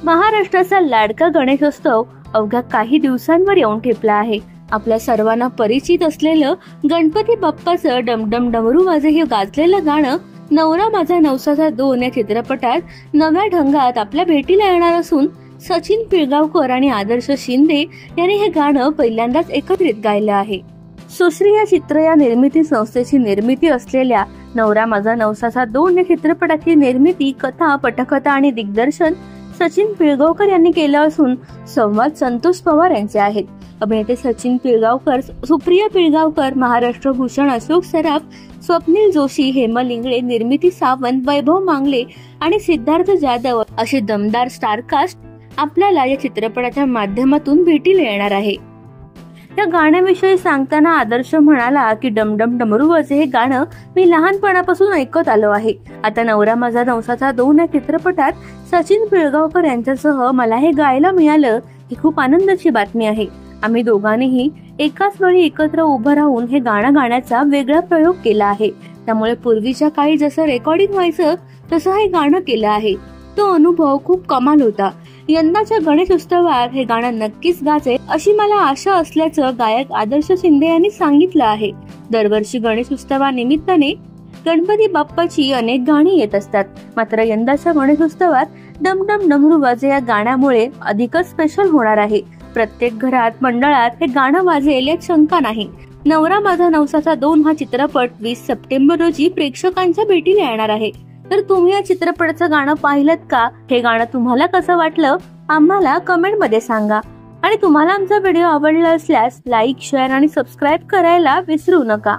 महाराष्ट्राचा लाडका गणेशोत्सव अवघ्या काही दिवसांवर येऊन ठेपला आहे। आपल्या सर्वांना परिचित असलेलं गणपती बाप्पाचं डमडम डमरू वाजे हे गाजलेलं गाणं नवरा माझा नवसाचा 2 या चित्रपटात नव्या ढंगात आपल्या भेटीला येणार असून सचिन पिळगावकर आणि आदर्श शिंदे यांनी हे गाणं पहिल्यांदाच एकत्रित गायलं आहे। सुश्री या चित्र या निर्मिती संस्थेची निर्मिती असलेल्या नवरा माझा नवसाचा 2 या चित्रपटाची निर्मिती, कथा, पटकथा आणि दिग्दर्शन सचिन पिळगावकर यांनी केलं असून संवाद संतोष पवार यांचे आहेत। अभिनेते सचिन पिळगावकर, सुप्रिया पिळगावकर, महाराष्ट्र भूषण अशोक सराफ, स्वप्नील जोशी, हेमल इंगळे, निर्मिती सावंत, वैभव मांगले आणि सिद्धार्थ जाधव असे दमदार स्टारकास्ट आपल्याला या चित्रपटाच्या माध्यमातून भेटीला येणार आहे। या गाण्याविषयी सांगताना आदर्श म्हणाला की डमडम डमरू वाजे हे गाणं मी लहानपणापासून ऐकत आलो आहे। आता नवरा माझा नवसाचा 2 या चित्रपटात सचिन पिळगावकर यांच्यासह मला हे गायला मिळालं ही खूप आनंदाची बातमी आहे। आम्ही दोघांनीही एकाच वेळी एकत्र उभं राहून हे गाणं गाण्याचा वेगळा प्रयोग केला आहे। त्यामुळे पूर्वीच्या काळी जसं रेकॉर्डिंग व्हायचं तसं हे गाणं केलं आहे। तो अनुभव खूप कमाल होता। यंदाच्या गणेशोत्सवात हे गाणं नक्कीच गाजेल अशी मला आशा असल्याचं गायक आदर्श शिंदे यांनी सांगितलं आहे। दरवर्षी गणेशोत्सवानिमित्ताने गणपती बाप्पाची अनेक गाणी येत असतात, मात्र यंदाच्या गणेशोत्सवात डमडम डमरू वाजे या गाण्यामुळे अधिकच स्पेशल होणार आहे। प्रत्येक घरात मंडळात हे गाणं वाजेल यात शंका नाही। नवरा माझा नवसाचा 2 हा चित्रपट 20 सप्टेंबर रोजी प्रेक्षकांच्या भेटीला येणार आहे। तर तुम्ही या चित्रपटाचं गाणं पाहिलं का? हे गाणं तुम्हाला कसं वाटलं आम्हाला कमेंट मध्ये सांगा। आणि तुम्हाला आमचा व्हिडिओ आवडला असल्यास लाईक, शेअर आणि सबस्क्राईब करायला विसरू नका।